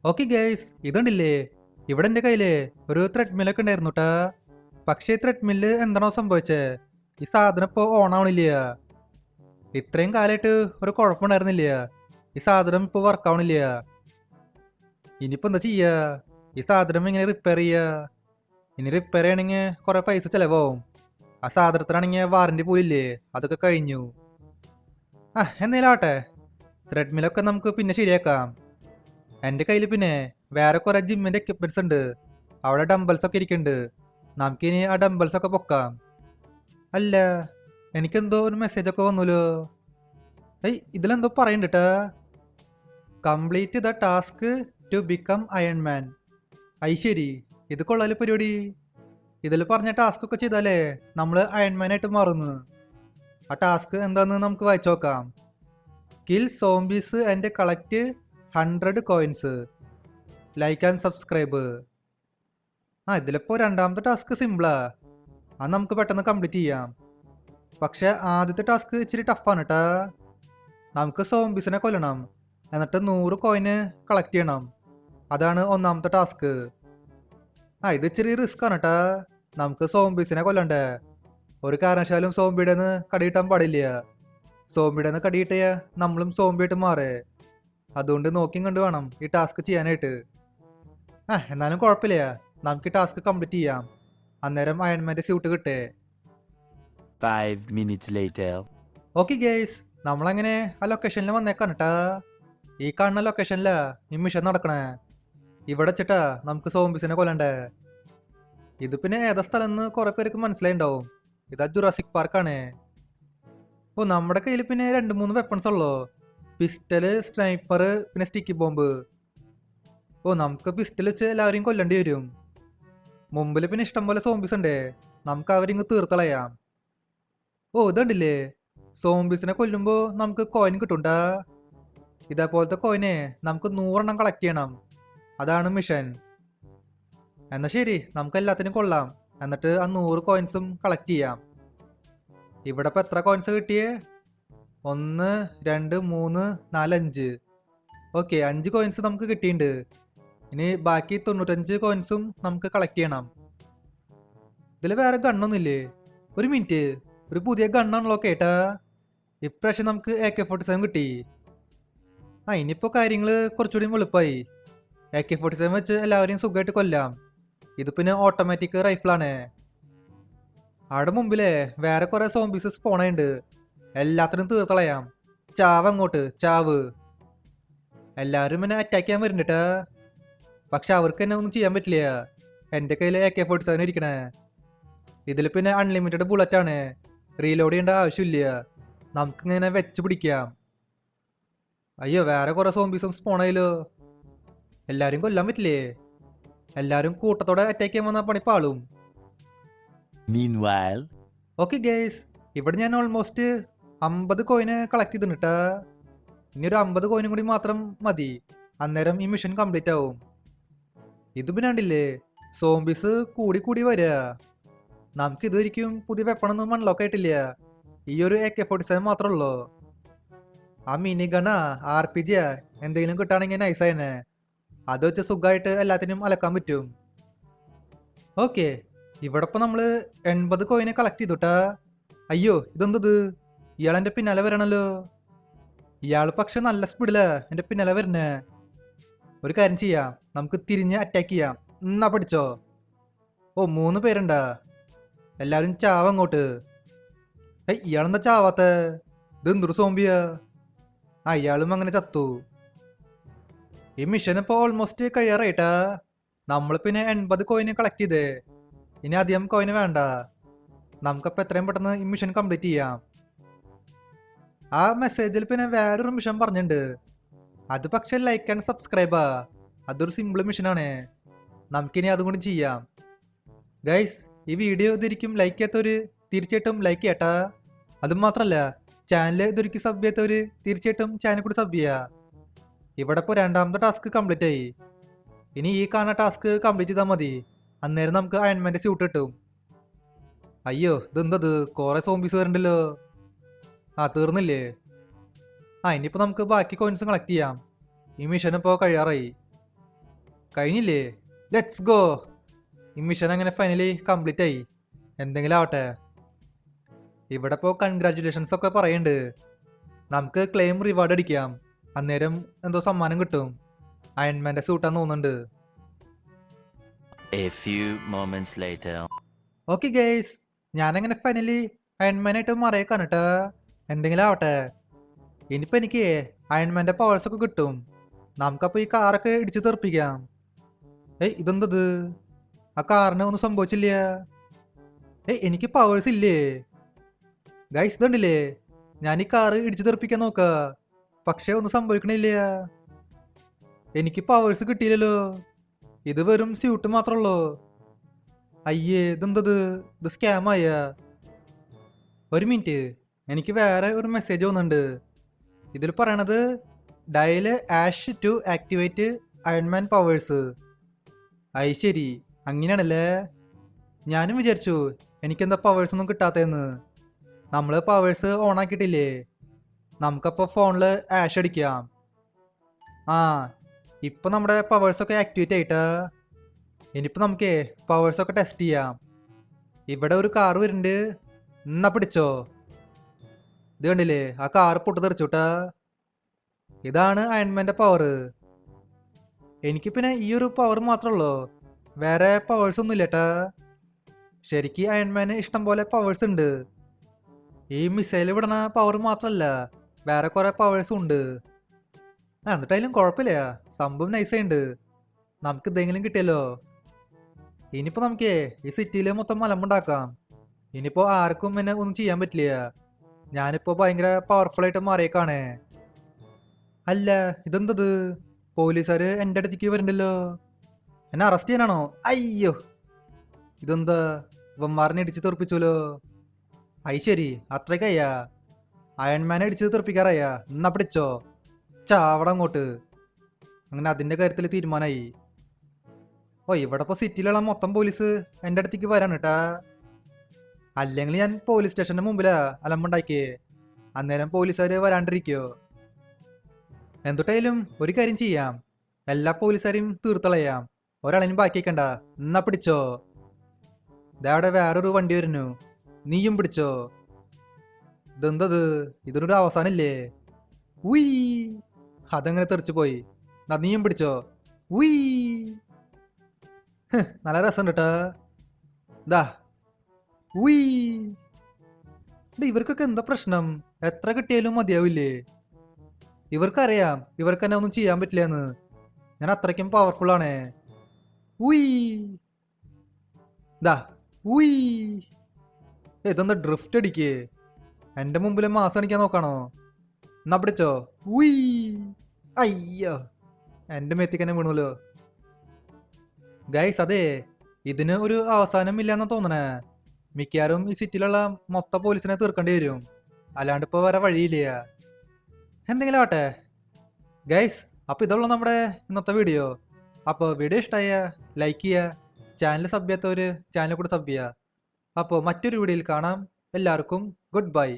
Okay guys, ഇതുണ്ടില്ലേ ഇവിടെ എൻ്റെ കയ്യില് ഒരു ത്രെഡ്മില്ലൊക്കെ ഉണ്ടായിരുന്നു കേട്ടാ. പക്ഷേ ഈ ത്രെഡ്മില്ല് എന്താണോ സംഭവിച്ചേ, ഈ സാധനം ഇപ്പോൾ ഓൺ ആവണില്ല. ഇത്രയും കാലമായിട്ട് ഒരു കുഴപ്പമുണ്ടായിരുന്നില്ല. ഈ സാധനം ഇപ്പോൾ വർക്ക് ആവണില്ല. ഇനിയിപ്പോൾ എന്താ ചെയ്യുക? ഈ സാധനം ഇങ്ങനെ റിപ്പയർ ചെയ്യുക. ഇനി റിപ്പയർ ചെയ്യണമെങ്കിൽ കുറേ പൈസ ചിലവാവും. ആ സാധനത്തിനാണെങ്കിൽ വാറണ്ടി പോയില്ലേ, അതൊക്കെ കഴിഞ്ഞു. എന്നേലും ആവട്ടെ, ത്രെഡ്മില്ലൊക്കെ നമുക്ക് പിന്നെ ശരിയാക്കാം. എൻ്റെ കയ്യിൽ പിന്നെ വേറെ കുറെ ജിമ്മിൻ്റെ എക്യുപ്മെന്റ്സ് ഉണ്ട്. അവിടെ ഡംബൽസ് ഒക്കെ ഇരിക്കുന്നുണ്ട്. നമുക്കിനി ആ ഡംബൽസ് ഒക്കെ പൊക്കാം. അല്ല, എനിക്കെന്തോ ഒരു മെസ്സേജ് ഒക്കെ വന്നല്ലോ. ഇതിലെന്തോ പറയുന്നുണ്ട്. Complete the task to become Iron Man. ശരി, ഇത് കൊള്ളാല് പരിപാടി. ഇതിൽ പറഞ്ഞ ടാസ്ക് ഒക്കെ ചെയ്താലേ നമ്മൾ അയൺമാനായിട്ട് മാറുന്നു. ആ ടാസ്ക് എന്താന്ന് നമുക്ക് വായിച്ചു നോക്കാം. Kill zombies and collect 100 coins. Like and subscribe. ഇതിലിപ്പോൾ രണ്ടാമത്തെ ടാസ്ക് സിമ്പിളാ. അത് നമുക്ക് പെട്ടെന്ന് കംപ്ലീറ്റ് ചെയ്യാം. പക്ഷെ ആദ്യത്തെ ടാസ്ക് ഇച്ചിരി ടഫാണ് കേട്ടാ. നമുക്ക് സോംബീസിനെ കൊല്ലണം, എന്നിട്ട് 100 കോയിന് കളക്ട് ചെയ്യണം. അതാണ് ഒന്നാമത്തെ ടാസ്ക്. ഇത് ഇച്ചിരി റിസ്ക് ആണ് കേട്ടാ. നമുക്ക് സോംബീസിനെ കൊല്ലണ്ടേ. ഒരു കാരണവശാലും സോംബിയുടെ നിന്ന് കടിയിട്ടാൻ പാടില്ല. സോംബിയുടെ നിന്ന് കടിയിട്ടേ നമ്മളും സോംബിയായിട്ട് മാറേ. അതുകൊണ്ട് നോക്കിയും കണ്ടു വേണം ഈ ടാസ്ക് ചെയ്യാനായിട്ട്. എന്നാലും കുഴപ്പമില്ല, നമുക്ക് ഈ ടാസ്ക് കംപ്ലീറ്റ് ചെയ്യാം. അന്നേരം അയൺമാൻ്റെ സ്യൂട്ട് കിട്ടേ. 5 minutes later. ഓക്കെ ഗേസ്, നമ്മളങ്ങനെ ആ ലൊക്കേഷനിൽ വന്നേക്കാണ് കേട്ടാ. ഈ കാണുന്ന ലൊക്കേഷനിലാ ഈ മിഷൻ നടക്കണേ. ഇവിടെ വെച്ചിട്ടാ നമുക്ക് സോംബീസിനെ കൊല്ലണ്ടേ. ഇത് പിന്നെ ഏതാ സ്ഥലം എന്ന് കുറെ പേർക്ക് മനസ്സിലായിണ്ടാവും. ഇതാ ജുറാസിക് പാർക്കാണ്. നമ്മുടെ കയ്യിൽ പിന്നെ 2-3 വെപ്പൺസ് ഉള്ളൂ. പിസ്റ്റല്, സ്നൈപ്പർ, പിന്നെ സ്റ്റിക്കി ബോംബ്. നമുക്ക് പിസ്റ്റൽ വെച്ച് എല്ലാവരെയും കൊല്ലേണ്ടി വരും. മുമ്പിൽ പിന്നെ ഇഷ്ടംപോലെ സോംബീസ് ഉണ്ട്. നമുക്ക് അവരിങ്ങ് തീർത്തളയാം. ഇതുണ്ടില്ലേ, സോംബീസിനെ കൊല്ലുമ്പോൾ നമുക്ക് കോയിൻ കിട്ടുണ്ടാ. ഇതേപോലത്തെ കോയിനെ നമുക്ക് 100 എണ്ണം കളക്ട് ചെയ്യണം. അതാണ് മിഷൻ. എന്നാ ശരി, നമുക്ക് എല്ലാത്തിനും കൊള്ളാം. എന്നിട്ട് ആ 100 കോയിൻസും കളക്ട് ചെയ്യാം. ഇവിടെ ഇപ്പം എത്ര കോയിൻസ് കിട്ടിയേ? 1, 2, 3, 4, 5. ഓക്കെ, 5 കോയിൻസ് നമുക്ക് കിട്ടിയിട്ടുണ്ട്. ഇനി ബാക്കി 95 കോയിൻസും നമുക്ക് കളക്ട് ചെയ്യണം. ഇതിൽ വേറെ ഗണ്ണൊന്നുമില്ലേ? ഒരു മിനിറ്റ്, ഒരു പുതിയ ഗണ്ണാണല്ലോ കേട്ടാ. ഇപ്രാവശ്യം നമുക്ക് AK-47 കിട്ടി. ഇനിയിപ്പോൾ കാര്യങ്ങൾ കുറച്ചുകൂടി എളുപ്പമായി. AK-47 വെച്ച് എല്ലാവരെയും സുഖമായിട്ട് കൊല്ലാം. ഇത് പിന്നെ ഓട്ടോമാറ്റിക് റൈഫിളാണ്. അവിടെ മുമ്പിലെ വേറെ കുറെ സോംബീസ് സ്പോണുണ്ട്. എല്ലാത്തിനും തീർത്തളയാം. ചാവ് അങ്ങോട്ട്, ചാവ്. എല്ലാവരും എന്നെ അറ്റാക്ക് ചെയ്യാൻ വരുന്നുണ്ട്. പക്ഷെ അവർക്ക് എന്നെ ഒന്നും ചെയ്യാൻ പറ്റില്ല. എൻ്റെ കയ്യിൽ AK-47 ഇരിക്കണേ. ഇതിൽ പിന്നെ അൺലിമിറ്റഡ് ബുള്ളറ്റ് ആണ്. റീലോഡ് ചെയ്യേണ്ട ആവശ്യമില്ല. നമുക്കിങ്ങനെ വെച്ച് പിടിക്കാം. അയ്യോ, വേറെ കുറെ സോംബീസും സ്പോണായാലോ. എല്ലാവരും കൊല്ലാൻ പറ്റില്ലേ? എല്ലാവരും കൂട്ടത്തോടെ അറ്റാക്ക് ചെയ്യാൻ വന്ന പണി പാളും. Meanwhile. ഓക്കെ ഗേസ്, ഇവിടെ ഞാൻ ഓൾമോസ്റ്റ് 50 കോയിന് കളക്ട് ചെയ്തിട്ടാ. ഇനി ഒരു 50 കോയിനും കൂടി മാത്രം മതി. അന്നേരം ഈ മിഷൻ കംപ്ലീറ്റ് ആവും. ഇത് പിന്നെ കണ്ടില്ലേ, സോംബീസ് കൂടി കൂടി വരിക. നമുക്ക് ഇതുവരിക്കും പുതിയ വെപ്പണൊന്നും അൺലോക്ക് ആയിട്ടില്ല. ഈ ഒരു AK-47 മാത്രമേ ഉള്ളൂ. ആ മിനി ഗണ്ണാ, RPG എന്തെങ്കിലും കിട്ടുകയാണെങ്കിൽ നൈസായനെ. അത് വെച്ച് സുഖമായിട്ട് എല്ലാത്തിനും അലക്കാൻ പറ്റും. ഓക്കെ, ഇവിടെ ഇപ്പം നമ്മൾ 80 കോയിനെ കളക്ട് ചെയ്തുട്ടാ. അയ്യോ, ഇതെന്തത്? ഇയാൾ എൻ്റെ പിന്നാലെ വരണല്ലോ. ഇയാൾ പക്ഷെ നല്ല സ്പീഡിലാ എൻ്റെ പിന്നാലെ വരുന്നേ. ഒരു കാര്യം ചെയ്യാം, നമുക്ക് തിരിഞ്ഞ് അറ്റാക്ക് ചെയ്യാം. എന്നാ പഠിച്ചോ. 3 പേരുണ്ടാ. എല്ലാവരും ചാവങ്ങോട്ട്. ഇയാളെന്താ ചാവാത്ത? ഇത് എന്തൊരു സോംബിയാ? ഇയാളും അങ്ങനെ ചത്തു. ഈ മിഷൻ ഇപ്പോൾ ഓൾമോസ്റ്റ് കഴിയാറായിട്ടാ. നമ്മൾ പിന്നെ 80 കോയിന് കളക്ട് ചെയ്തേ. ഇനി അധികം കോയിന് വേണ്ട. നമുക്കപ്പോൾ എത്രയും പെട്ടെന്ന് ഈ മിഷൻ കംപ്ലീറ്റ് ചെയ്യാം. ആ മെസ്സേജിൽ പിന്നെ വേറൊരു മിഷൻ പറഞ്ഞിട്ടുണ്ട്. അത് പക്ഷെ ലൈക്ക് ആൻഡ് സബ്സ്ക്രൈബാ. അതൊരു സിമ്പിൾ മിഷനാണ്. നമുക്കിനി അതും കൂടി ചെയ്യാം. ഗൈസ്, ഈ വീഡിയോ ഇതൊരിക്കും ലൈക്ക് ചെയ്യാത്തവർ തീർച്ചയായിട്ടും ലൈക്ക് ചെയ്യട്ടാ. അതും മാത്രമല്ല, ചാനൽ ഇതൊരിക്കും സബ് ചെയ്യാത്തവർ തീർച്ചയായിട്ടും ചാനൽ കൂടി സബ് ചെയ്യുക. ഇവിടെ ഇപ്പോൾ രണ്ടാമത്തെ ടാസ്ക് കംപ്ലീറ്റ് ആയി. ഇനി ഈ കാണുന്ന ടാസ്ക് കംപ്ലീറ്റ് ചെയ്താൽ മതി. അന്നേരം നമുക്ക് അയൺമാൻ്റെ സ്യൂട്ട് കിട്ടും. അയ്യോ, ഇതെന്തത്? കുറെ സോംബീസ് വരുന്നുണ്ടല്ലോ. തീർന്നില്ലേ? ഇനിയിപ്പോൾ നമുക്ക് ബാക്കി കോയിൻസ് കളക്ട് ചെയ്യാം. ഈ മിഷൻ ഇപ്പോൾ കഴിയാറായി. കഴിഞ്ഞില്ലേ? Let's go. ഈ മിഷൻ അങ്ങനെ ഫൈനലി കംപ്ലീറ്റ് ആയി. എന്തെങ്കിലും ആവട്ടെ. ഇവിടെ ഇപ്പോൾ കൺഗ്രാറ്റുലേഷൻസ് ഒക്കെ പറയുന്നുണ്ട്. നമുക്ക് ക്ലെയിം റിവാർഡ് അടിക്കാം. അന്നേരം എന്തോ സമ്മാനം കിട്ടും. അയൺമാൻ്റെ സൂട്ടാന്ന് തോന്നുന്നുണ്ട്. A few moments later. Okay guys, ഞാനങ്ങനെ ഫൈനലി അയൺമാനായിട്ട് മറയേക്കാണ് കേട്ടോ. എന്തെങ്കിലും ആവട്ടെ. ഇനിയിപ്പോൾ എനിക്ക് അയൺമാൻ്റെ പവേഴ്സ് ഒക്കെ കിട്ടും. നമുക്കപ്പോൾ ഈ കാറൊക്കെ ഇടിച്ച് തെറിപ്പിക്കാം. ഇതെന്തത്? ആ കാറിന് ഒന്നും സംഭവിച്ചില്ല. എനിക്ക് പവേഴ്സ് ഇല്ലേ ഗൈസ്? ഇതുണ്ടല്ലേ, ഞാൻ ഈ കാറ് ഇടിച്ച് തെറിപ്പിക്കാൻ നോക്കുക, പക്ഷേ ഒന്നും സംഭവിക്കണില്ല. എനിക്ക് പവേഴ്സ് കിട്ടിയില്ലല്ലോ. ഇത് വെറും സ്യൂട്ട് മാത്രമുള്ളൂ. അയ്യേ, ഇതെന്തത്? ഇത് സ്കാമായ. ഒരു മിനിറ്റ്, എനിക്ക് വേറെ ഒരു മെസ്സേജ് വന്നിട്ടുണ്ട്. ഇതിൽ പറയണത് dial hash to activate Iron Man powers. അത് ശരി, അങ്ങനെയാണല്ലേ. ഞാനും വിചാരിച്ചു എനിക്കെന്താ പവേഴ്സ് ഒന്നും കിട്ടാത്തതെന്ന്. നമ്മൾ പവേഴ്സ് ഓൺ ആക്കിയിട്ടില്ലേ? നമുക്കപ്പോൾ ഫോണിൽ ആഷ് അടിക്കാം. ആ, ഇപ്പം നമ്മുടെ പവേഴ്സൊക്കെ ആക്ടിവേറ്റ് ആയിട്ടാ. ഇനിയിപ്പോൾ നമുക്ക് പവേഴ്സൊക്കെ ടെസ്റ്റ് ചെയ്യാം. ഇവിടെ ഒരു കാറ് വരുന്നുണ്ട്. എന്നാ പിടിച്ചോ. ഇത് കണ്ടില്ലേ, ആ കാറ് പൊട്ടിത്തെറിച്ചുട്ടാ. ഇതാണ് അയൺമാൻ്റെ പവർ. എനിക്ക് പിന്നെ ഈ ഒരു പവർ മാത്രമല്ലോ, വേറെ പവേഴ്സ് ഒന്നും ഇല്ലേട്ടാ. ശരിക്കും അയൺമാന് ഇഷ്ടം പോലെ പവേഴ്സ് ഉണ്ട്. ഈ മിസൈൽ വിടണ പവർ മാത്രമല്ല, വേറെ കുറെ പവേഴ്സും ഉണ്ട്. എന്നിട്ടായാലും കുഴപ്പമില്ല, സംഭവം നൈസായിട്ടുണ്ട്. നമുക്ക് ഇതെങ്കിലും കിട്ടിയല്ലോ. ഇനിയിപ്പോൾ നമുക്ക് ഈ സിറ്റിയിൽ മൊത്തം മലമ്പുണ്ടാക്കാം. ഇനിയിപ്പോൾ ആർക്കും എന്നെ ഒന്നും ചെയ്യാൻ പറ്റില്ല. ഞാനിപ്പോൾ ഭയങ്കര പവർഫുൾ ആയിട്ട് മാറിയേക്കാണ്. അല്ല, ഇതെന്തത്? പോലീസുകാർ എൻ്റെ അടുത്തേക്ക് വരുന്നുണ്ടല്ലോ. എന്നെ അറസ്റ്റ് ചെയ്യാനാണോ? അയ്യോ, ഇതെന്താ? ഇവന്മാറിനെ ഇടിച്ച് തെറിപ്പിച്ചല്ലോ. അയ് ശരി, അത്രയ്ക്കയ്യാ. അയൺമാനെ ഇടിച്ച് തെറിപ്പിക്കാറയ്യാ. എന്നാ പിടിച്ചോ, ചാവട അങ്ങോട്ട്. അങ്ങനെ അതിൻ്റെ കാര്യത്തിൽ തീരുമാനമായി. ഇവിടെ ഇപ്പോൾ സിറ്റിയിലുള്ള മൊത്തം പോലീസ് എൻ്റെ അടുത്തേക്ക് വരാണ് കേട്ടാ. അല്ലെങ്കിൽ ഞാൻ പോലീസ് സ്റ്റേഷൻ്റെ മുമ്പിലാ അലമ്പുണ്ടാക്കിയേ. അന്നേരം പോലീസുകാർ വരാണ്ടിരിക്കോ? എന്തൊട്ടായാലും ഒരു കാര്യം ചെയ്യാം, എല്ലാ പോലീസുകാരെയും തീർത്തളയാം. ഒരാളെയും ബാക്കി വയ്ക്കണ്ട. എന്നാ പിടിച്ചോ. ഇതവിടെ വേറൊരു വണ്ടി വരുന്നു, നീയും പിടിച്ചോ. ഇതെന്തത്? ഇതിനൊരു അവസാനമില്ലേ? ഉയ്, അതങ്ങനെ തെറിച്ചു പോയി. നീയും പിടിച്ചോ. ഉയ്, നല്ല രസം കേട്ടാ. ദാ ഉയ്. ഇവർക്കൊക്കെ എന്താ പ്രശ്നം? എത്ര കിട്ടിയാലും മതിയാവില്ലേ? ഇവർക്കറിയാം ഇവർക്ക് തന്നെ ഒന്നും ചെയ്യാൻ പറ്റില്ലെന്ന്. ഞാൻ അത്രയ്ക്കും പവർഫുൾ ആണ്. ഉയ്, ദാ ഉയ്. ഇതൊന്ന് ഡ്രിഫ്റ്റ് അടിക്കേ. എൻ്റെ മുമ്പിൽ മാസം അടിക്കാൻ നോക്കാണോ? എന്നാ പിടിച്ചോ. ഉയ്, അയ്യോ, എൻ്റെ മേത്തേക്ക് തന്നെ വീണല്ലോ. ഗൈസ്, അതെ, ഇതിന് ഒരു അവസാനം ഇല്ലാന്നാ തോന്നണേ. മിക്കവാറും ഈ സിറ്റിയിലുള്ള മൊത്ത പോലീസിനെ തീർക്കേണ്ടി വരും. അല്ലാണ്ട് ഇപ്പോൾ വേറെ വഴിയില്ല. എന്തെങ്കിലും ആവട്ടെ ഗൈസ്. അപ്പോൾ ഇതുള്ള നമ്മുടെ ഇന്നത്തെ വീഡിയോ. അപ്പോൾ വീഡിയോ ഇഷ്ടമായ ലൈക്ക് ചെയ്യുക, ചാനൽ സബ് ചെയ്യാത്തവർ ചാനൽ കൂടെ സബ് ചെയ്യുക. അപ്പോൾ മറ്റൊരു വീഡിയോയിൽ കാണാം. എല്ലാവർക്കും ഗുഡ് ബൈ.